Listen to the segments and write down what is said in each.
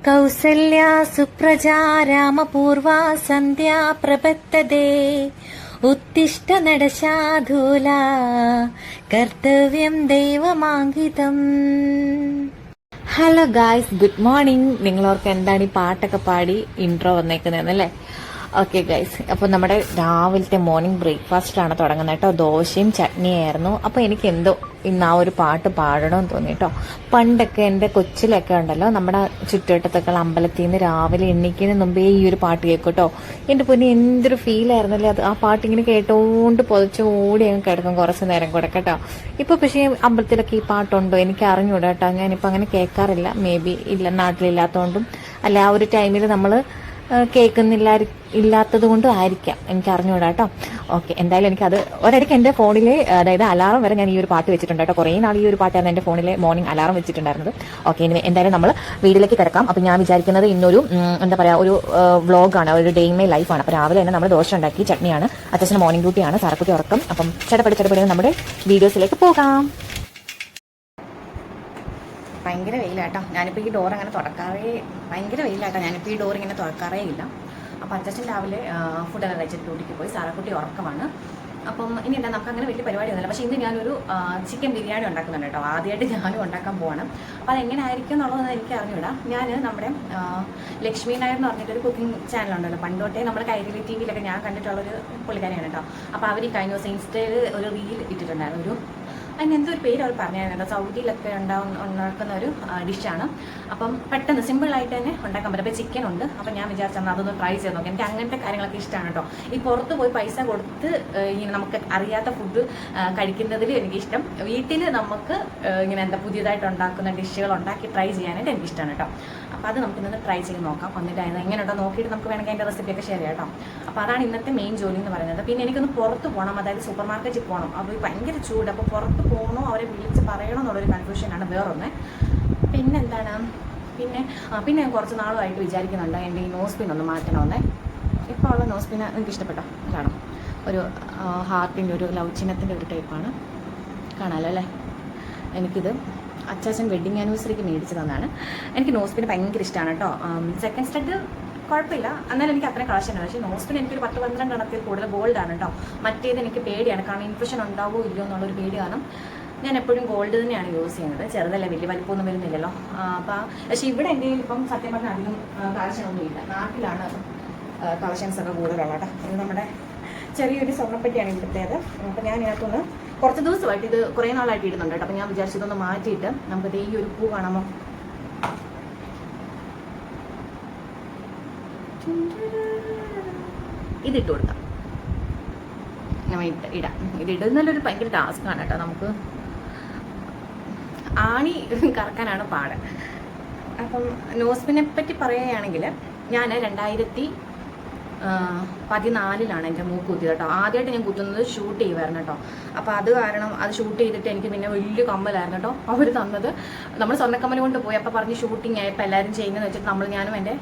കൗസല്യ സുപ്രജാ രാമപൂർവാ സന്ധ്യാ പ്രപത്തതേ ഉത്തിഷ്ഠ നടശാധൂല കർത്തവ്യം ദൈവമാങ്കിതം. Hello guys, good morning. നിങ്ങളോർക്ക് എന്താണ് ഈ പാട്ടൊക്കെ പാടി ഇൻട്രോ വന്നേക്കുന്നതെന്നല്ലേ? ഓക്കെ ഗൈസ്, അപ്പോൾ നമ്മുടെ രാവിലത്തെ മോർണിംഗ് ബ്രേക്ക്ഫാസ്റ്റാണ് തുടങ്ങുന്നത് കേട്ടോ. ദോശയും ചട്നിയായിരുന്നു. അപ്പോൾ എനിക്ക് എന്തോ ഇന്ന് ആ ഒരു പാട്ട് പാടണമെന്ന് തോന്നി കേട്ടോ. പണ്ടൊക്കെ എൻ്റെ കൊച്ചിലൊക്കെ ഉണ്ടല്ലോ, നമ്മുടെ ചുറ്റുവട്ടത്തൊക്കെ അമ്പലത്തിൽ നിന്ന് രാവിലെ എണ്ണിക്കുന്നതിന് മുമ്പേ ഈ ഒരു പാട്ട് കേൾക്കും കേട്ടോ. എൻ്റെ പൊന്നി എന്തൊരു ഫീലായിരുന്നല്ലേ അത്. ആ പാട്ട് ഇങ്ങനെ കേട്ടോണ്ട് പൊതച്ച് ഓടി അങ്ങ് കിടക്കും കുറച്ച് നേരം കൂടെ കേട്ടോ. ഇപ്പോൾ പക്ഷേ അമ്പലത്തിലൊക്കെ ഈ പാട്ടുണ്ടോ എനിക്ക് അറിഞ്ഞൂടാ കേട്ടോ. ഞാനിപ്പോൾ അങ്ങനെ കേൾക്കാറില്ല. മേ ബി ഇല്ല, നാട്ടിലില്ലാത്തതുകൊണ്ടും അല്ല ആ ഒരു ടൈമിൽ നമ്മൾ ഇല്ലാത്തത് കൊണ്ടും ആയിരിക്കാം, എനിക്ക് അറിഞ്ഞുകൂടാ കേട്ടോ. ഓക്കെ, എന്തായാലും എനിക്കത് ഒരിടയ്ക്ക് എൻ്റെ ഫോണിൽ, അതായത് അലാറം വരെ ഞാൻ ഈ ഒരു പാട്ട് വെച്ചിട്ടുണ്ട് കേട്ടോ. കുറേ നാൾ ഈ ഒരു പാട്ടായിരുന്നു എൻ്റെ ഫോണിലെ മോർണിംഗ് അലാറം വെച്ചിട്ടുണ്ടായിരുന്നത്. ഓക്കെ, ഇനി എന്തായാലും നമ്മൾ വീട്ടിലേക്ക് കിടക്കാം. അപ്പം ഞാൻ വിചാരിക്കുന്നത് ഇന്നൊരു എന്താ പറയുക, ഒരു വ്ളോഗാണ്, ഒരു ഡേ ഇൻ മൈ ലൈഫാണ്. അപ്പോൾ രാവിലെ തന്നെ നമ്മൾ ദോശ ഉണ്ടാക്കി, ചട്നിയാണ്, അച്ഛന് മോർണിംഗ് ഡ്യൂട്ടിയാണ്, സാറക്കുട്ടി ഉറക്കം. അപ്പം ചടപടി നമ്മുടെ വീഡിയോസിലേക്ക് പോകാം. ഭയങ്കര വെയിലാട്ടോ. ഞാനിപ്പോൾ ഈ ഡോർ അങ്ങനെ തുറക്കാറേ, ഭയങ്കര വെയിലാട്ടോ. ഞാനിപ്പോൾ ഈ ഡോർ ഇങ്ങനെ തുറക്കാറേ ഇല്ല. അപ്പോൾ അച്ഛൻ രാവിലെ ഫുഡെല്ലാം കഴിച്ചിട്ട് ഡ്യൂട്ടിക്ക് പോയി, സാറക്കുട്ടി ഉറക്കമാണ്. അപ്പം ഇനി എന്താ, നമുക്ക് അങ്ങനെ വലിയ പരിപാടിയൊന്നുമില്ല. പക്ഷേ ഇന്ന് ഞാനൊരു ചിക്കൻ ബിരിയാണി ഉണ്ടാക്കുന്നുണ്ട് കേട്ടോ. ആദ്യമായിട്ട് ഞാനും ഉണ്ടാക്കാൻ പോകണം. അപ്പോൾ അതെങ്ങനെ ആയിരിക്കും എന്നുള്ളതെന്ന് എനിക്ക് അറിഞ്ഞൂടാ. ഞാൻ നമ്മുടെ ലക്ഷ്മി നായർ എന്ന് പറഞ്ഞിട്ടൊരു കുക്കിംഗ് ചാനലുണ്ടല്ലോ, പണ്ടോട്ടേ നമ്മുടെ കൈരളി ടി വിയിലൊക്കെ ഞാൻ കണ്ടിട്ടുള്ളൊരു പുള്ളിക്കാരിയാണ് കേട്ടോ. അപ്പോൾ അവർ ഈ കഴിഞ്ഞ ദിവസം ഇൻസ്റ്റയിൽ ഒരു റീൽ ഇട്ടിട്ടുണ്ടായിരുന്നു. ഒരു അതിന് എന്തൊരു പേര് അവർ പറഞ്ഞായിരുന്നു. സൗദിയിലൊക്കെ ഉണ്ടാക്കുന്ന ഒരു ഡിഷാണ്. അപ്പം പെട്ടെന്ന് സിമ്പിളായിട്ട് തന്നെ ഉണ്ടാക്കാൻ പറ്റും. അപ്പോൾ ചിക്കൻ ഉണ്ട്. അപ്പം ഞാൻ വിചാരിച്ചാൽ അതൊന്ന് ട്രൈ ചെയ്ത് നോക്കാം. എനിക്ക് അങ്ങനത്തെ കാര്യങ്ങളൊക്കെ ഇഷ്ടമാണ് കേട്ടോ. ഈ പുറത്ത് പോയി പൈസ കൊടുത്ത് ഇങ്ങനെ നമുക്ക് അറിയാത്ത ഫുഡ് കഴിക്കുന്നതിൽ എനിക്കിഷ്ടം. വീട്ടിൽ നമുക്ക് ഇങ്ങനെ എന്താ പുതിയതായിട്ട് ഉണ്ടാക്കുന്ന ഡിഷുകൾ ഉണ്ടാക്കി ട്രൈ ചെയ്യാനായിട്ട് എനിക്കിഷ്ടമാണ് കേട്ടോ. അപ്പോൾ അത് നമുക്കിന്ന് ട്രൈ ചെയ്ത് നോക്കാം. എന്നിട്ട് അതിന് എങ്ങനെയുണ്ടോ നോക്കിയിട്ട് നമുക്ക് വേണമെങ്കിൽ അതിൻ്റെ റെസിപ്പിയൊക്കെ ഷെയർ ചെയ്യാം കേട്ടോ. അപ്പോൾ അതാണ് ഇന്നത്തെ മെയിൻ ജോലി എന്ന് പറയുന്നത്. പിന്നെ എനിക്കൊന്ന് പുറത്ത് പോകണം, അതായത് സൂപ്പർ മാർക്കറ്റിൽ പോകണം. അപ്പോൾ ഭയങ്കര ചൂട്. അപ്പോൾ പുറത്ത് പോകണോ അവരെ വിളിച്ച് പറയണോ എന്നുള്ളൊരു കൺഫ്യൂഷനാണ് വേറൊന്ന്. പിന്നെന്താണ്, പിന്നെ ഞാൻ കുറച്ച് നാളുമായിട്ട് വിചാരിക്കുന്നുണ്ട് എൻ്റെ ഈ നോസ് പിൻ ഒന്ന് മാറ്റണമെന്നേ. ഇപ്പോൾ ഉള്ള നോസ് പിൻ എനിക്ക് ഇഷ്ടപ്പെട്ടോ. കാണാം, ഒരു ഹാർട്ടിൻ്റെ ഒരു ലവ് ചിഹ്നത്തിൻ്റെ ഒരു ടൈപ്പാണ്. കാണാമല്ലോ അല്ലേ? എനിക്കിത് അച്ചാച്ചൻ വെഡിങ് ആനിവേഴ്സറിക്ക് മേടിച്ച് തന്നാണ്. എനിക്ക് നോസ് പിൻ ഭയങ്കര ഇഷ്ടമാണ് കേട്ടോ. സെക്കൻഡ് സ്റ്റഡ് കുഴപ്പമില്ല, എന്നാലും എനിക്ക് അത്രയും കളക്ഷനാണ്. പക്ഷേ നോസ്പിൻ എനിക്കൊരു 10-12 എണ്ണത്തിൽ കൂടുതൽ ഗോൾഡാണ് കേട്ടോ. മറ്റേത് എനിക്ക് പേടിയാണ്, കാരണം ഇൻഫെക്ഷൻ ഉണ്ടാവുമോ ഇല്ലയോ എന്നുള്ളൊരു പേടി. കാരണം ഞാൻ എപ്പോഴും ഗോൾഡ് തന്നെയാണ് യൂസ് ചെയ്യുന്നത്. ചെറുതല്ല, വലിയ വലിപ്പമൊന്നും വരുന്നില്ലല്ലോ. അപ്പം പക്ഷേ ഇവിടെ എൻ്റെ ഇപ്പം സത്യം പറഞ്ഞാൽ അധികം കളക്ഷനൊന്നും ഇല്ല. നാട്ടിലാണ് കളക്ഷൻസൊക്കെ കൂടുതലുള്ള കേട്ടോ. ഇത് നമ്മുടെ ചെറിയൊരു സ്വർണ്ണപ്പെട്ടിയാണ് ഇവിടുത്തേത്. അപ്പം ഞാൻ ഇതിനകത്തൊന്ന് കുറച്ച് ദിവസമായിട്ട് ഇത് കുറേ നാളായിട്ട് ഇടുന്നുണ്ട് കേട്ടോ. അപ്പം ഞാൻ വിചാരിച്ചതൊന്ന് മാറ്റിയിട്ട് നമുക്കിത് ഈ ഒരു പൂ കാണാമോ, ഇതിട്ട് കൊടുക്കാം. നമ്മൾ ഇടാം. ഇത് ഇടുന്നതിലൊരു ഭയങ്കര ടാസ്ക്കാണ് കേട്ടോ. നമുക്ക് ആണി കറക്കാനാണ് പാട്. അപ്പം നോസ്പിനെ പറ്റി പറയുകയാണെങ്കിൽ ഞാൻ 2014 എൻ്റെ മൂക്ക് കുത്തിയത് കേട്ടോ. ആദ്യമായിട്ട് ഞാൻ കുത്തുന്നത് ഷൂട്ട് ചെയ്യുമായിരുന്നു കേട്ടോ. അപ്പോൾ അത് കാരണം അത് ഷൂട്ട് ചെയ്തിട്ട് എനിക്ക് പിന്നെ വലിയ കമ്മലായിരുന്നു കേട്ടോ അവർ തന്നത്. നമ്മൾ സ്വർണ്ണക്കമ്മൽ കൊണ്ട് പോയി. അപ്പോൾ പറഞ്ഞ് ഷൂട്ടിങ് ആയപ്പോൾ എല്ലാവരും ചെയ്യുന്നതെന്ന് വെച്ചിട്ട് ഞാനും എൻ്റെ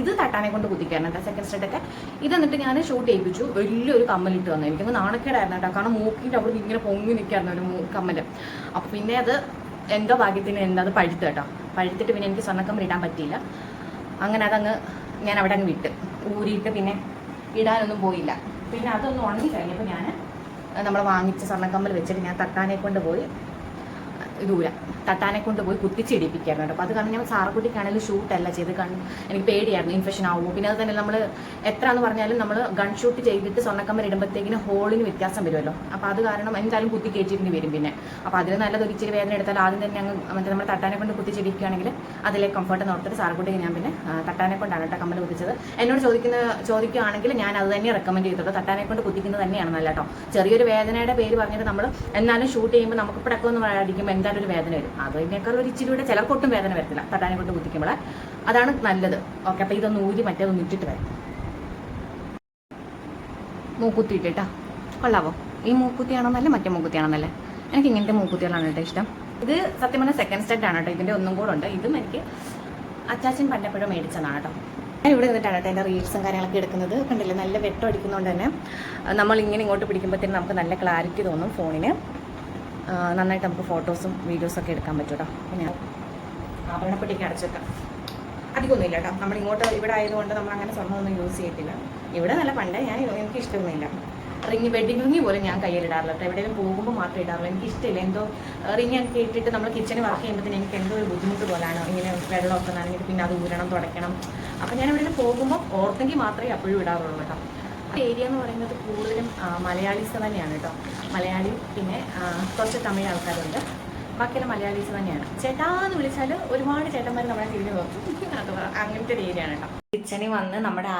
ഇത് തട്ടാനെ കൊണ്ട് കുത്തിക്കായിരുന്നു കേട്ടോ. സെക്കൻഡ് സ്റ്റഡൊക്കെ ഇത് എന്നിട്ട് ഞാൻ ഷൂട്ട് ചെയ്യിപ്പിച്ചു. വലിയൊരു കമ്മലിട്ട് വന്നു. എനിക്കങ്ങ് നാണക്കേടായിരുന്നു കേട്ടോ. കാരണം മൂക്കിൻ്റെ അവിടെ ഇങ്ങനെ പൊങ്ങി നിൽക്കായിരുന്നു ഒരു കമ്മൽ. അപ്പോൾ പിന്നെ അത് എന്തോ ഭാഗ്യത്തിന് അത് പഴുത്ത് കേട്ടോ. പഴുത്തിട്ട് പിന്നെ എനിക്ക് സ്വർണ്ണക്കമ്മൽ ഇടാൻ പറ്റിയില്ല. അങ്ങനെ അതങ്ങ് ഞാൻ അവിടെ അങ്ങ് വിട്ട് ഊരിയിട്ട് പിന്നെ ഇടാനൊന്നും പോയില്ല. പിന്നെ അതൊന്ന് ഉണങ്ങി കഴിഞ്ഞപ്പോൾ ഞാൻ നമ്മൾ വാങ്ങിച്ച സ്വർണ്ണക്കമ്മൽ വെച്ചിട്ട് ഞാൻ തട്ടാനെ കൊണ്ട് പോയി തട്ടാനെ കൊണ്ട് പോയി കുത്തിച്ചിടിപ്പിക്കായിരുന്നു കേട്ടോ. അപ്പോൾ അത് കാരണം ഞാൻ സാറക്കുട്ടിക്കാണെങ്കിലും ഷൂട്ടല്ല ചെയ്ത് എനിക്ക് പേടിയായിരുന്നു ഇൻഫെക്ഷൻ ആവുമോ. പിന്നെ അത് തന്നെ നമ്മൾ എത്ര എന്ന് പറഞ്ഞാലും നമ്മൾ ഗൺ ഷൂട്ട് ചെയ്തിട്ട് സ്വർണ്ണക്കമ്മൽ ഇടുമ്പോഴത്തേക്കിന് ഹോളിന് വ്യത്യാസം വരുമല്ലോ. അപ്പോൾ അത് കാരണം എന്തായാലും കുത്തി കയറ്റിയിട്ട് വരും. പിന്നെ അപ്പോൾ അതിൽ നല്ലത് ഇച്ചിരി വേദന എടുത്താൽ ആദ്യം തന്നെ അങ്ങ് മറ്റേ നമ്മൾ തട്ടാനെ കൊണ്ട് കുത്തിച്ചിടിക്കുകയാണെങ്കിൽ അതിലെ കംഫർട്ട് നോർത്തിട്ട് സാറക്കുട്ടിക്ക് ഞാൻ പിന്നെ തട്ടാനെ കൊണ്ടാണ് കേട്ടോ കമ്മൽ കുത്തിച്ചത്. എന്നോട് ചോദിക്കുകയാണെങ്കിൽ ഞാൻ അത് തന്നെ റെക്കമെൻഡ് ചെയ്തിട്ടുള്ളൂ. തട്ടാനെ കൊണ്ട് കുത്തിക്കുന്നത് തന്നെയാണ് നല്ല കേട്ടോ. ചെറിയൊരു വേദനയുടെ പേര് പറഞ്ഞിട്ട് നമ്മൾ എന്നാലും ഷൂട്ട് ചെയ്യുമ്പോൾ നമുക്ക് പിടക്കമൊന്നും അടിക്കുമ്പോൾ എന്തായാലും ഒരു വേദന വരും. അതിനേക്കാൾ ഒരു ഇച്ചിരി കൂടെ ചിലർക്കൊട്ടും വേദന വരത്തില്ല തട്ടാനെ കൊണ്ട് കുത്തിക്കുമ്പോൾ. അതാണ് നല്ലത്. ഓക്കെ, അപ്പോൾ ഇതൊന്ന് ഊരി മറ്റേതൊന്ന് ഇട്ടിട്ട് വരാം. മൂക്കുത്തിയിട്ടാ കൊള്ളാവോ? ഈ മൂക്കുത്തിയാണോന്നല്ലേ മറ്റേ മൂക്കുത്തിയാണോന്നല്ലേ? എനിക്ക് ഇങ്ങനത്തെ മൂക്കുത്തികളാണ് കേട്ടോ ഇഷ്ടം. ഇത് സത്യം പറഞ്ഞാൽ സെക്കൻഡ് സ്റ്റഡ് ആണ് കേട്ടോ. ഇതിൻ്റെ ഒന്നും കൂടെ ഉണ്ട്. ഇതും എനിക്ക് അച്ചാച്ചൻ പണ്ടെപ്പോഴും മേടിച്ചതാണ് കേട്ടോ. ഞാൻ ഇവിടെ നിന്നിട്ടാണ് കേട്ടോ എൻ്റെ റീൽസും കാര്യങ്ങളൊക്കെ എടുക്കുന്നത്. കണ്ടില്ലേ, നല്ല വെട്ടം അടിക്കുന്നതുകൊണ്ട് തന്നെ നമ്മൾ ഇങ്ങനെ ഇങ്ങോട്ട് പിടിക്കുമ്പോഴത്തേനും നമുക്ക് നല്ല ക്ലാരിറ്റി തോന്നും ഫോണിന്. നന്നായിട്ട് നമുക്ക് ഫോട്ടോസും വീഡിയോസൊക്കെ എടുക്കാൻ പറ്റും കേട്ടോ. പിന്നെ ആഭരണപ്പെട്ടിക്ക് അടച്ചു വെക്കാം. അത് അധികമൊന്നും ഇല്ല കേട്ടോ. നമ്മൾ ഇങ്ങോട്ട് ഇവിടെ ആയതുകൊണ്ട് നമ്മൾ അങ്ങനെ സ്വർണ്ണമൊന്നും യൂസ് ചെയ്യത്തില്ല. ഇവിടെ നല്ല പണ്ട് എനിക്ക് ഇഷ്ടമൊന്നുമില്ല. റിങ്, വെഡിങ് റിങ് പോലും ഞാൻ കയ്യിലിടാറില്ല കേട്ടോ. എവിടെയെങ്കിലും പോകുമ്പോൾ മാത്രമേ ഇടാറുള്ളൂ. എനിക്ക് ഇഷ്ടമില്ല. എന്തോ റിങ് ഒക്കെ ഇട്ടിട്ട് നമ്മൾ കിച്ചണിൽ വർക്ക് ചെയ്യുമ്പോഴത്തേന് എനിക്ക് എന്തോ ഒരു ബുദ്ധിമുട്ട് പോലാണ്. ഇങ്ങനെ വെള്ളമൊക്കെ നനഞ്ഞിട്ട് പിന്നെ അത് ഊരണം, തുടയ്ക്കണം. അപ്പോൾ ഞാൻ എവിടെയെങ്കിലും പോകുമ്പോൾ ഓർത്തെങ്കിൽ മാത്രമേ അപ്പോഴും ഇടാറുള്ളൂ കേട്ടോ. ഏരിയ എന്ന് പറയുന്നത് കൂടുതലും മലയാളീസ് തന്നെയാണ് കേട്ടോ. മലയാളി, പിന്നെ കുറച്ച് തമിഴ് ആൾക്കാരുണ്ട്. ബാക്കിയെല്ലാം മലയാളീസ് തന്നെയാണ്. ചേട്ടാന്ന് വിളിച്ചാൽ ഒരുപാട് ചേട്ടന്മാർ നമ്മളെ തിരിഞ്ഞു നോക്കും. അത് അങ്ങനത്തെ ഒരു ഏരിയ ആണ് കേട്ടോ. കിച്ചണിൽ വന്ന് നമ്മുടെ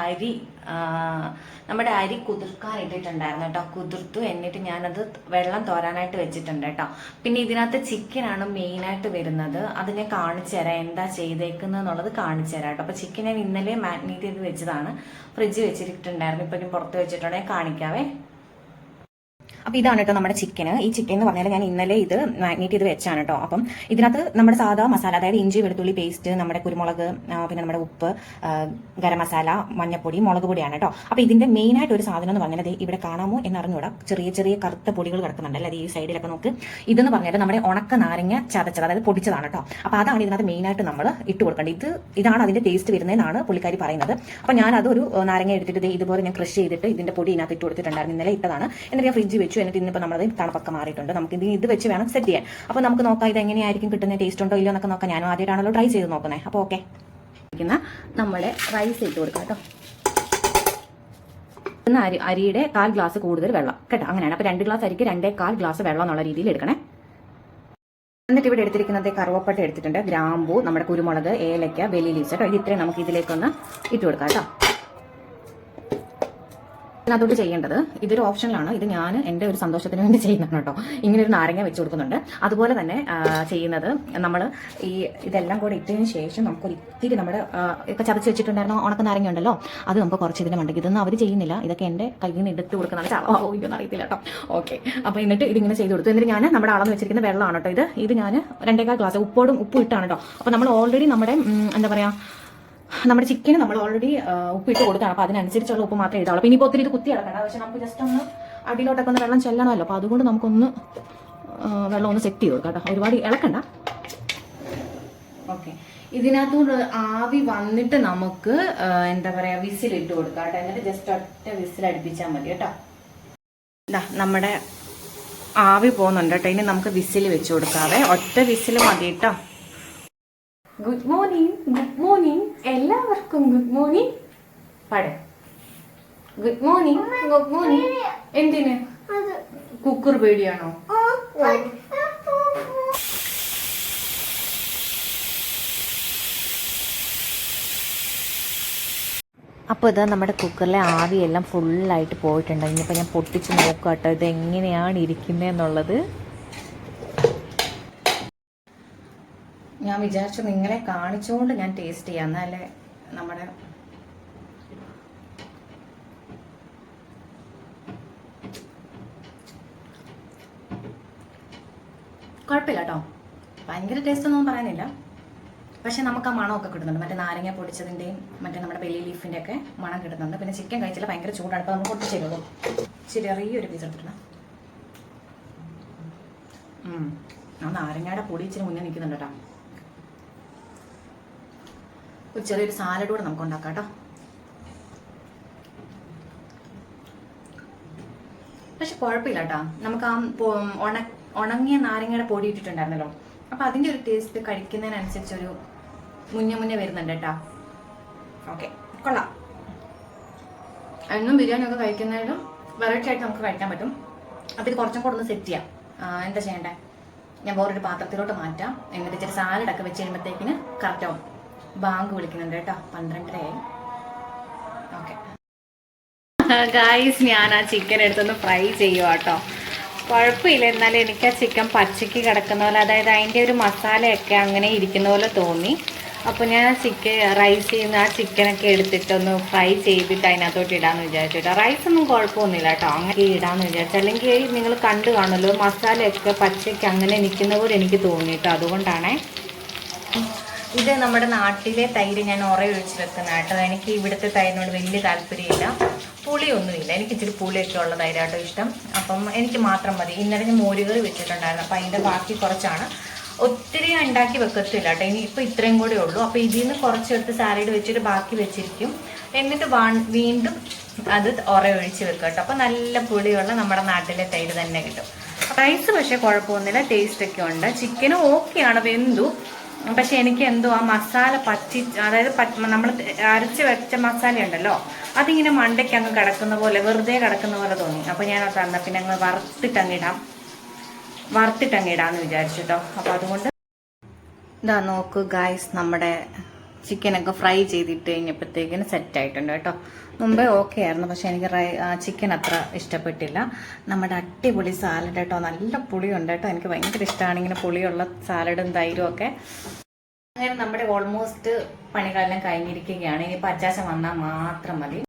അരി കുതിർക്കാൻ ഇട്ടിട്ടുണ്ടായിരുന്നു കേട്ടോ. കുതിർത്തു. എന്നിട്ട് ഞാനത് വെള്ളം തോരാനായിട്ട് വെച്ചിട്ടുണ്ട് കേട്ടോ. പിന്നെ ഇതിനകത്ത് ചിക്കനാണ് മെയിനായിട്ട് വരുന്നത്. അത് ഞാൻ കാണിച്ചു തരാം, എന്താ ചെയ്തേക്കുന്നത് എന്നുള്ളത് കാണിച്ചു തരാം കേട്ടോ. അപ്പോൾ ചിക്കൻ ഞാൻ ഇന്നലെ മാഗ്നേറ്റ് ചെയ്ത് വെച്ചതാണ്. ഫ്രിഡ്ജ് വെച്ചിട്ടുണ്ടായിരുന്നു. ഇപ്പം പുറത്ത് വെച്ചിട്ടുണ്ടെങ്കിൽ കാണിക്കാവേ. അപ്പോൾ ഇതാണ് കേട്ടോ നമ്മുടെ ചിക്കൻ. ഈ ചിക്കൻ എന്ന് പറഞ്ഞാൽ ഞാൻ ഇന്നലെ ഇത് മാഗ്നേറ്റ് ചെയ്ത് വെച്ചാണ് കേട്ടോ. അപ്പം ഇതിനകത്ത് നമ്മുടെ സാധാ മസാല, അതായത് ഇഞ്ചി വെളുത്തുള്ളി പേസ്റ്റ്, നമ്മുടെ കുരുമുളക്, പിന്നെ നമ്മുടെ ഉപ്പ്, ഗരം മസാല, മഞ്ഞപ്പൊടി, മുളക് പൊടിയാണ് കേട്ടോ. അപ്പോൾ ഇതിന്റെ മെയിനായിട്ട് ഒരു സാധനം എന്ന് പറഞ്ഞാൽ ഇവിടെ കാണാമോ എന്നറിഞ്ഞൂടാ, ചെറിയ ചെറിയ കറുത്ത പൊടികൾ കിടക്കുന്നുണ്ട് അല്ലേ, ഈ സൈഡിലൊക്കെ നോക്ക്. ഇതെന്ന് പറഞ്ഞാൽ നമ്മുടെ ഉണക്ക നാരങ്ങ ചതച്ചത്, അതായത് പൊടിച്ചതാണ് കേട്ടോ. അപ്പോൾ അതാണ് ഇതിനകത്ത് മെയിനായിട്ട് നമ്മൾ ഇട്ട് കൊടുക്കേണ്ടത്. ഇതാണ് അതിന്റെ ടേസ്റ്റ് വരുന്നതെന്നാണ് പുള്ളിക്കാരി പറയുന്നത്. അപ്പോൾ ഞാനത് ഒരു നാരങ്ങ എടുത്തിട്ട് ഇതുപോലെ ഞാൻ ക്രഷ് ചെയ്തിട്ട് ഇതിന്റെ പൊടി ഇതിനകത്ത് ഇട്ട് കൊടുത്തിട്ടുണ്ടായിരുന്നു. ഇന്നലെ ഇട്ടതാണ്. എന്നിട്ട് ഞാൻ ഫ്രിഡ്ജ് വെച്ചു. എന്നിട്ട് ഇന്നിപ്പോൾ നമ്മളത് തണുപ്പൊക്കെ മാറിയിട്ടുണ്ട്. നമുക്ക് ഇത് വെച്ച് വേണം സെറ്റ് ചെയ്യാൻ. അപ്പോൾ നമുക്ക് നോക്കാം ഇത് എങ്ങനെയായിരിക്കും കിട്ടുന്ന, ടേസ്റ്റ് ഉണ്ടോ ഇല്ലയോ എന്നൊക്കെ നോക്കാം. ഞാനും ആദ്യമായിട്ടാണല്ലോ ട്രൈ ചെയ്ത് നോക്കുന്നത്. അപ്പോൾ ഓക്കെ, നമ്മുടെ റൈസ് ഇട്ട് കൊടുക്കാം കേട്ടോ. അരിയുടെ 1/4 ഗ്ലാസ് കൂടുതൽ വെള്ളം കേട്ടോ. അങ്ങനെയാണ്. അപ്പോൾ 2 ഗ്ലാസ് അരിക്ക് 2.25 ഗ്ലാസ് വെള്ളം എന്നുള്ള രീതിയിൽ എടുക്കണേ. എന്നിട്ട് ഇവിടെ എടുത്തിരിക്കുന്നത് കറുവപ്പട്ട എടുത്തിട്ടുണ്ട്, ഗ്രാമ്പൂ, നമ്മുടെ കുരുമുളക്, ഏലക്ക, വെല്ലി ലീവ്സ് കേട്ടോ. ഇത് ഇത്രയും നമുക്ക് ഇതിലേക്കൊന്ന് ഇട്ട് കൊടുക്കാം കേട്ടോ. അതിനകത്തോട്ട് ചെയ്യേണ്ടത് ഇതൊരു ഓപ്ഷനിലാണ്. ഇത് ഞാൻ എൻ്റെ ഒരു സന്തോഷത്തിന് വേണ്ടി ചെയ്യുന്നതാണ് കേട്ടോ. ഇങ്ങനെ ഒരു നാരങ്ങ വെച്ച് കൊടുക്കുന്നുണ്ട്. അതുപോലെ തന്നെ ചെയ്യുന്നത് നമ്മൾ ഇതെല്ലാം കൂടെ ഇട്ടതിന് ശേഷം നമുക്കൊരു ഇത്തിരി നമ്മുടെ ഇപ്പം ചതച്ച് വെച്ചിട്ടുണ്ടായിരുന്ന ഉണക്ക നാരങ്ങ ഉണ്ടല്ലോ, അത് നമുക്ക് കുറച്ച് ഇതിന് വേണ്ടി. ഇതൊന്നും അവർ ചെയ്യുന്നില്ല, ഇതൊക്കെ എൻ്റെ കയ്യിൽ നിന്ന് എടുത്ത് കൊടുക്കുന്നതാണ്. ഇതൊന്നും അറിയത്തില്ല കേട്ടോ. ഓക്കെ, അപ്പോൾ എന്നിട്ട് ഇതിങ്ങനെ ചെയ്ത് കൊടുത്തു. എന്നിട്ട് ഞാൻ നമ്മുടെ അളന്ന് വെച്ചിരിക്കുന്ന വെള്ളമാണ് കേട്ടോ. ഇത് ഞാൻ 2.25 ഗ്ലാസ് ഉപ്പ് ഇട്ടാണ് കേട്ടോ. അപ്പോൾ നമ്മൾ ഓൾറെഡി നമ്മുടെ എന്താ പറയുക, നമ്മുടെ ചിക്കന് നമ്മൾ ഓൾറെഡി ഉപ്പിട്ട് കൊടുത്താണ്. അപ്പോൾ അതിനനുസരിച്ചുള്ള ഉപ്പ് മാത്രമേ ഇടാവുള്ളൂ. പിന്നെ ഇപ്പോൾ ഒത്തിരി ഇത് കുത്തി ഇളക്കണം. പക്ഷേ നമുക്ക് ജസ്റ്റ് ഒന്ന് അടിയിലോട്ടൊക്കെ ഒന്ന് വെള്ളം ചെല്ലണമല്ലോ. അപ്പോൾ അതുകൊണ്ട് നമുക്കൊന്ന് വെള്ളം ഒന്ന് സെറ്റ് ചെയ്ത് കൊടുക്കാം കേട്ടോ. ഒരുപാട് ഇളക്കണ്ട. ഓക്കെ, ഇതിനകത്തോട് ആവി വന്നിട്ട് നമുക്ക് എന്താ പറയുക, വിസിലിട്ട് കൊടുക്കാം കേട്ടോ. എന്നിട്ട് ജസ്റ്റ് ഒറ്റ വിസിൽ അടുപ്പിച്ചാൽ മതി കേട്ടോ. നമ്മുടെ ആവി പോകുന്നുണ്ട് കേട്ടോ. ഇനി നമുക്ക് വിസിൽ വെച്ച് കൊടുക്കാവേ. ഒറ്റ വിസിൽ മതി കേട്ടോ. ഗുഡ് മോർണിംഗ്, ഗുഡ് മോർണിംഗ്, എല്ലാവർക്കും ഗുഡ് മോർണിംഗ്. പാടെ ഗുഡ് മോർണിംഗ്, ഗുഡ് മോർണിംഗ്. എന്തിന് കുക്കർ പേടിയാണോ? അപ്പോൾ ഇത് നമ്മുടെ കുക്കറിലെ ആവിയെല്ലാം ഫുള്ളായിട്ട് പോയിട്ടുണ്ട്. ഇനിയിപ്പോൾ ഞാൻ പൊട്ടിച്ച് നോക്കാം കേട്ടോ ഇത് എങ്ങനെയാണ് ഇരിക്കുന്നതെന്നുള്ളത്. ഞാൻ വിചാരിച്ചു നിങ്ങളെ കാണിച്ചുകൊണ്ട് ഞാൻ ടേസ്റ്റ് ചെയ്യാം, എന്നാലേ നമ്മുടെ കുഴപ്പമില്ല കേട്ടോ. ഭയങ്കര ടേസ്റ്റ് ഒന്നും പറയാനില്ല. പക്ഷെ നമുക്ക് ആ മണമൊക്കെ കിട്ടുന്നുണ്ട്. മറ്റേ നാരങ്ങ പൊടിച്ചതിൻ്റെയും മറ്റേ നമ്മുടെ ബെല്ലി ലീഫിൻ്റെ ഒക്കെ മണം കിട്ടുന്നുണ്ട്. പിന്നെ ചിക്കൻ കഴിച്ചില്ല, ഭയങ്കര ചൂടാണ്. ഇപ്പോൾ നമുക്ക് പൊട്ടിച്ചേരുള്ളൂ. ചെറിയൊരു പീസ് എടുത്തിട്ടുണ്ട്. ആ നാരങ്ങയുടെ പൊടി ഇച്ചിരി മുന്നേ നിൽക്കുന്നുണ്ട് കേട്ടോ. ഒരു ചെറിയൊരു സാലഡ് കൂടെ നമുക്ക് ഉണ്ടാക്കാം കേട്ടോ. പക്ഷെ കുഴപ്പമില്ല കേട്ടോ. നമുക്ക് ആ ഉണങ്ങിയ നാരങ്ങയുടെ പൊടി ഇട്ടിട്ടുണ്ടായിരുന്നല്ലോ, അപ്പം അതിൻ്റെ ഒരു ടേസ്റ്റ് കഴിക്കുന്നതിനനുസരിച്ചൊരു മുന്നേ വരുന്നുണ്ട് കേട്ടോ. ഓക്കെ, കൊള്ളാം. എന്നും ബിരിയാണിയൊക്കെ കഴിക്കുന്നതിലും വെറൈറ്റി ആയിട്ട് നമുക്ക് കഴിക്കാൻ പറ്റും. അപ്പോൾ ഇത് കുറച്ചും കൂടെ ഒന്ന് സെറ്റ് ചെയ്യാം. എന്താ ചെയ്യണ്ടേ, ഞാൻ വേറൊരു പാത്രത്തിലോട്ട് മാറ്റാം. എന്നിട്ട് ഇച്ചിരി സാലഡൊക്കെ വെച്ച് കഴിയുമ്പോഴത്തേക്കിന് കറക്റ്റാവും. ബാങ്ക് വിളിക്കുന്നുണ്ട് കേട്ടോ, 12:30 ആയി. ഓക്കെ ഗായ്സ്, ഞാൻ ആ ചിക്കൻ എടുത്തൊന്ന് ഫ്രൈ ചെയ്യുക കേട്ടോ. കുഴപ്പമില്ല, എന്നാലും എനിക്ക് ആ ചിക്കൻ പച്ചയ്ക്ക് കിടക്കുന്ന പോലെ, അതായത് അതിൻ്റെ ഒരു മസാലയൊക്കെ അങ്ങനെ ഇരിക്കുന്ന പോലെ തോന്നി. അപ്പോൾ ഞാൻ റൈസ് ചെയ്യുന്ന ആ ചിക്കനൊക്കെ എടുത്തിട്ടൊന്ന് ഫ്രൈ ചെയ്തിട്ട് അതിനകത്തോട്ട് ഇടാമെന്ന് വിചാരിച്ചിട്ടോ. റൈസൊന്നും കുഴപ്പമൊന്നുമില്ല കേട്ടോ, അങ്ങനെ ഇടാമെന്ന് വിചാരിച്ചു. അല്ലെങ്കിൽ നിങ്ങൾ കണ്ടു കാണുമല്ലോ, മസാലയൊക്കെ പച്ചയ്ക്ക് അങ്ങനെ നിൽക്കുന്ന പോലെ എനിക്ക് തോന്നി കേട്ടോ. അതുകൊണ്ടാണേ. ഇത് നമ്മുടെ നാട്ടിലെ തൈര് ഞാൻ ഒഴിച്ച് വെക്കുന്ന കേട്ടോ. എനിക്ക് ഇവിടുത്തെ തൈരിനോട് വലിയ താല്പര്യമില്ല, പുളിയൊന്നുമില്ല. എനിക്ക് ഇച്ചിരി പുളിയൊക്കെ ഉള്ള തൈരാട്ടോ ഇഷ്ടം. അപ്പം എനിക്ക് മാത്രം മതി. ഇന്നലെ ഞാൻ മോരുകറി വെച്ചിട്ടുണ്ടായിരുന്നു, അപ്പം അതിൻ്റെ ബാക്കി കുറച്ചാണ്. ഒത്തിരി ഉണ്ടാക്കി വെക്കത്തില്ല കേട്ടോ. ഇനിയിപ്പോൾ ഇത്രയും കൂടെ ഉള്ളൂ. അപ്പോൾ ഇതിൽ നിന്ന് കുറച്ചെടുത്ത് സാലഡ് വെച്ചിട്ട് ബാക്കി വെച്ചിരിക്കും. എന്നിട്ട് വീണ്ടും അത് ഒഴിച്ച് വെക്കുക കേട്ടോ. അപ്പോൾ നല്ല പുളിയുള്ള നമ്മുടെ നാട്ടിലെ തൈര് തന്നെ കിട്ടും. റൈസ് പക്ഷേ കുഴപ്പമൊന്നുമില്ല, ടേസ്റ്റൊക്കെ ഉണ്ട്. ചിക്കനും ഓക്കെയാണ്, വെന്തു. പക്ഷെ എനിക്ക് എന്തോ ആ മസാല അതായത് നമ്മൾ അരച്ച് വെച്ച മസാല ഉണ്ടല്ലോ, അതിങ്ങനെ മണ്ടയ്ക്ക് അങ്ങ് കിടക്കുന്ന പോലെ, വെറുതെ കിടക്കുന്ന പോലെ തോന്നി. അപ്പോൾ ഞാൻ തന്ന പിന്നെ അങ്ങ് വറുത്തിട്ടങ്ങിടാന്ന് വിചാരിച്ചു കേട്ടോ. അപ്പോൾ അതുകൊണ്ട് ഇതാ നോക്കൂ ഗായ്സ്, നമ്മുടെ ചിക്കനൊക്കെ ഫ്രൈ ചെയ്തിട്ട് കഴിഞ്ഞപ്പോഴത്തേക്കിന് സെറ്റായിട്ടുണ്ട് കേട്ടോ. മുമ്പേ ഓക്കെ ആയിരുന്നു, പക്ഷെ എനിക്ക് ചിക്കൻ അത്ര ഇഷ്ടപ്പെട്ടില്ല. നമ്മുടെ അടിപൊളി സാലഡ് കേട്ടോ, നല്ല പുളിയുണ്ട് കേട്ടോ. എനിക്ക് ഭയങ്കര ഇഷ്ടമാണ് ഇങ്ങനെ പുളിയുള്ള സാലഡും തൈരും ഒക്കെ. അങ്ങനെ നമ്മുടെ ഓൾമോസ്റ്റ് പണികളെല്ലാം കഴിഞ്ഞിരിക്കുകയാണ്. ഇനിയിപ്പോൾ അച്ചാച്ച വന്നാൽ മാത്രം മതി.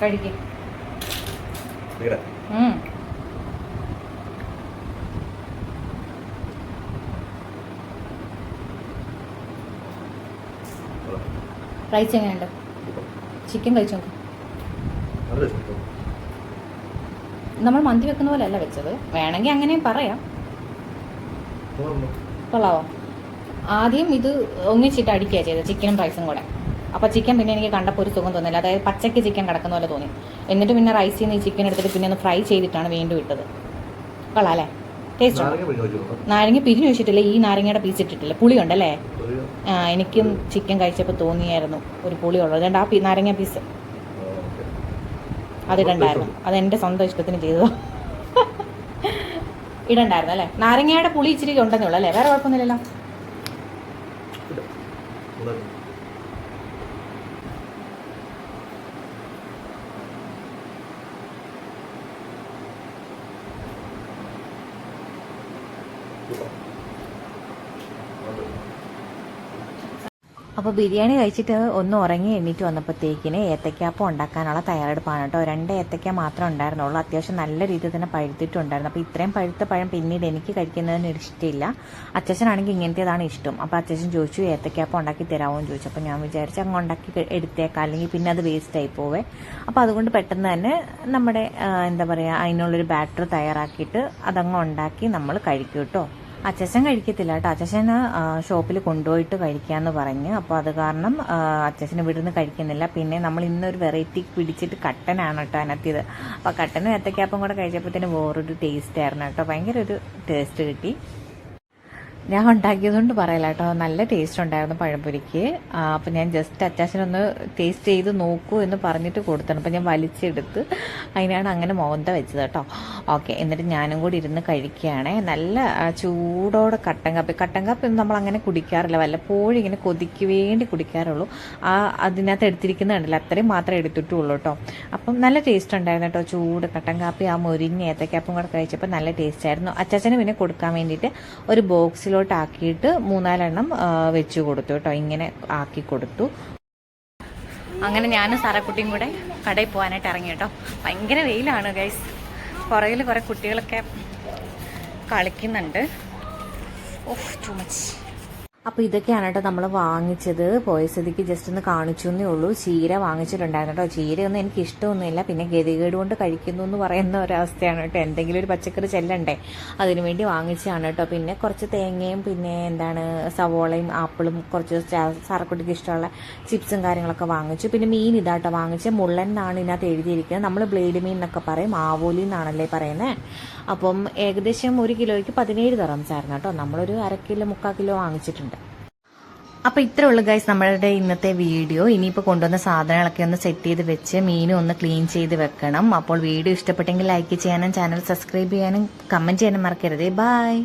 കഴിക്കും റൈസ് എങ്ങനെയുണ്ട്? ചിക്കൻ കഴിച്ചു നോക്കും. നമ്മൾ മന്തി വെക്കുന്ന പോലെ അല്ല വെച്ചത്, വേണമെങ്കിൽ അങ്ങനെയും പറയാം. കൊള്ളാവോ? ആദ്യം ഇത് ഒന്നിച്ചിട്ട് അടിക്കുക ചെയ്തത്, ചിക്കനും റൈസും കൂടെ. അപ്പോൾ ചിക്കൻ പിന്നെ എനിക്ക് കണ്ടപ്പോൾ ഒരു സുഖം തോന്നില്ല, അതായത് പച്ചയ്ക്ക് ചിക്കൻ കിടക്കുന്ന പോലെ തോന്നി. എന്നിട്ട് പിന്നെ റൈസിൽ നിന്ന് ഈ ചിക്കൻ എടുത്തിട്ട് പിന്നെ ഒന്ന് ഫ്രൈ ചെയ്തിട്ടാണ് വീണ്ടും ഇട്ടത്. കൊള്ളാം അല്ലേ? ടേസ്റ്റ് ഉണ്ട്. നാരങ്ങ പിരിഞ്ഞു വെച്ചിട്ടില്ല, ഈ നാരങ്ങയുടെ പീസ് ഇട്ടിട്ടില്ല. പുളിയുണ്ടല്ലേ? എനിക്കും ചിക്കൻ കഴിച്ചപ്പോൾ തോന്നിയായിരുന്നു ഒരു പുളിയുള്ളത്. അതുകൊണ്ട് ആ നാരങ്ങ പീസ് അതിടണ്ടായിരുന്നു. അതെൻ്റെ സ്വന്തം ഇഷ്ടത്തിന് ചെയ്തതോ. ഇടണ്ടായിരുന്നു അല്ലേ? നാരങ്ങയുടെ പുളി ഇച്ചിരി ഉണ്ടെന്നേ ഉള്ളൂ അല്ലേ? വേറെ കുഴപ്പമൊന്നുമില്ലല്ലോ. അപ്പോൾ ബിരിയാണി കഴിച്ചിട്ട് ഒന്ന് ഉറങ്ങി എണ്ണീറ്റ് വന്നപ്പോഴത്തേക്കിന് ഏത്തയ്ക്കാപ്പം ഉണ്ടാക്കാനുള്ള തയ്യാറെടുപ്പാണ് കേട്ടോ. 2 ഏത്തയ്ക്ക മാത്രം ഉണ്ടായിരുന്നുള്ളൂ. അത്യാവശ്യം നല്ല രീതിയിൽ തന്നെ പഴുത്തിട്ടുണ്ടായിരുന്നു. അപ്പോൾ ഇത്രയും പഴുത്ത പഴം പിന്നീട് എനിക്ക് കഴിക്കുന്നതിന് ഇഷ്ടമില്ല. അച്ഛനാണെങ്കിൽ ഇങ്ങനത്തേതാണ് ഇഷ്ടം. അപ്പോൾ അച്ഛൻ ചോദിച്ചു ഏത്തയ്ക്കാപ്പം ഉണ്ടാക്കി തരാമോ എന്ന് ചോദിച്ചു. അപ്പോൾ ഞാൻ വിചാരിച്ചു അങ്ങ് ഉണ്ടാക്കി എടുത്തേക്കാം, അല്ലെങ്കിൽ പിന്നെ അത് വേസ്റ്റ് ആയി പോവേ. അപ്പോൾ അതുകൊണ്ട് പെട്ടെന്ന് തന്നെ നമ്മുടെ എന്താ പറയുക, അതിനുള്ളൊരു ബാറ്റർ തയ്യാറാക്കിയിട്ട് അതങ്ങ് ഉണ്ടാക്കി നമ്മൾ കഴിക്കും കേട്ടോ. അച്ഛൻ കഴിക്കത്തില്ല കേട്ടോ. അച്ഛന് ഷോപ്പിൽ കൊണ്ടുപോയിട്ട് കഴിക്കാമെന്ന് പറഞ്ഞ്. അപ്പോൾ അത് കാരണം അച്ഛന് ഇവിടുന്ന് കഴിക്കുന്നില്ല. പിന്നെ നമ്മൾ ഇന്നൊരു വെറൈറ്റി പിടിച്ചിട്ട് കട്ടനാണ് കേട്ടോ അതിനകത്തിയത്. അപ്പോൾ കട്ടനും ഏത്തയ്ക്കാപ്പം കൂടെ കഴിച്ചപ്പോഴത്തേന് വേറൊരു ടേസ്റ്റ് ആയിരുന്നു കേട്ടോ. ഭയങ്കര ഒരു ടേസ്റ്റ് കിട്ടി. ഞാൻ ഉണ്ടാക്കിയതുകൊണ്ട് പറയില്ല കേട്ടോ, നല്ല ടേസ്റ്റ് ഉണ്ടായിരുന്നു പഴംപൊരിക്ക്. അപ്പം ഞാൻ ജസ്റ്റ് അച്ചാച്ചനൊന്ന് ടേസ്റ്റ് ചെയ്ത് നോക്കൂ എന്ന് പറഞ്ഞിട്ട് കൊടുത്താണ്. അപ്പം ഞാൻ വലിച്ചെടുത്ത് അതിനാണ് അങ്ങനെ മോന്ത വെച്ചത് കേട്ടോ. ഓക്കെ, എന്നിട്ട് ഞാനും കൂടി ഇരുന്ന് കഴിക്കുകയാണേ. നല്ല ചൂടോടെ കട്ടൻ കാപ്പി ഒന്നും നമ്മളങ്ങനെ കുടിക്കാറില്ല, വല്ലപ്പോഴും ഇങ്ങനെ കൊതിക്ക് വേണ്ടി കുടിക്കാറുള്ളൂ. അതിനകത്ത് എടുത്തിരിക്കുന്നത് കണ്ടില്ല, അത്രയും മാത്രമേ എടുത്തിട്ടുള്ളൂ കേട്ടോ. അപ്പം നല്ല ടേസ്റ്റ് ഉണ്ടായിരുന്നു കേട്ടോ. ചൂട് കട്ടൻ കാപ്പി ആ മൊരിഞ്ഞ ഏത്തക്കാപ്പും കൂടെ കഴിച്ചപ്പോൾ നല്ല ടേസ്റ്റ് ആയിരുന്നു. അച്ചാച്ചന് പിന്നെ കൊടുക്കാൻ വേണ്ടിയിട്ട് ഒരു ബോക്സിൽ ആക്കിയിട്ട് 3-4 എണ്ണം വെച്ച് കൊടുത്തു കേട്ടോ. ഇങ്ങനെ ആക്കി കൊടുത്തു. അങ്ങനെ ഞാനും സാറക്കുട്ടിയും കൂടെ കടയിൽ പോകാനായിട്ട് ഇറങ്ങി കേട്ടോ. ഭയങ്കര വെയിലാണ് ഗൈസ്. പുറകിൽ കുറേ കുട്ടികളൊക്കെ കളിക്കുന്നുണ്ട്. ഓഹ് ടു മച്ച്. അപ്പോൾ ഇതൊക്കെയാണ് കേട്ടോ നമ്മൾ വാങ്ങിച്ചത്. പോയ സ്ഥിതിക്ക് ജസ്റ്റ് ഒന്ന് കാണിച്ചു എന്നേ ഉള്ളൂ. ചീര വാങ്ങിച്ചിട്ടുണ്ടായിരുന്നു കേട്ടോ. ചീരയൊന്നും എനിക്ക് ഇഷ്ടമൊന്നുമില്ല, പിന്നെ ഗതികേട് കൊണ്ട് കഴിക്കുന്നു എന്ന് പറയുന്ന ഒരവസ്ഥയാണ് കേട്ടോ. എന്തെങ്കിലും ഒരു പച്ചക്കറി ചെല്ലണ്ടേ, അതിനു വേണ്ടി വാങ്ങിച്ചതാണ് കേട്ടോ. പിന്നെ കുറച്ച് തേങ്ങയും പിന്നെ എന്താണ് സവോളയും ആപ്പിളും കുറച്ച് സാറക്കുട്ടിക്ക് ഇഷ്ടമുള്ള ചിപ്സും കാര്യങ്ങളൊക്കെ വാങ്ങിച്ചു. പിന്നെ മീൻ ഇതാട്ടോ വാങ്ങിച്ച്, മുള്ളൻ എന്നാണ് ഇതിനകത്ത് എഴുതിയിരിക്കുന്നത്. നമ്മൾ ബ്ലേഡ് മീൻ എന്നൊക്കെ പറയും, ആവോലി എന്നാണല്ലേ പറയുന്നത്. അപ്പം ഏകദേശം 1 കിലോയ്ക്ക് 17 ദിർഹംസ് ആയിരുന്നു കേട്ടോ. നമ്മളൊരു 1/2 കിലോ 3/4 കിലോ വാങ്ങിച്ചിട്ടുണ്ട്. അപ്പോൾ ഇത്രേ ഉള്ളൂ ഗൈസ് നമ്മളുടെ ഇന്നത്തെ വീഡിയോ. ഇനിയിപ്പോൾ കൊണ്ടുവന്ന സാധനങ്ങളൊക്കെ ഒന്ന് സെറ്റ് ചെയ്ത് വെച്ച് മീനും ഒന്ന് ക്ലീൻ ചെയ്ത് വെക്കണം. അപ്പോൾ വീഡിയോ ഇഷ്ടപ്പെട്ടെങ്കിൽ ലൈക്ക് ചെയ്യാനും ചാനൽ സബ്സ്ക്രൈബ് ചെയ്യാനും കമൻറ്റ് ചെയ്യാനും മറക്കരുത്. ബൈ.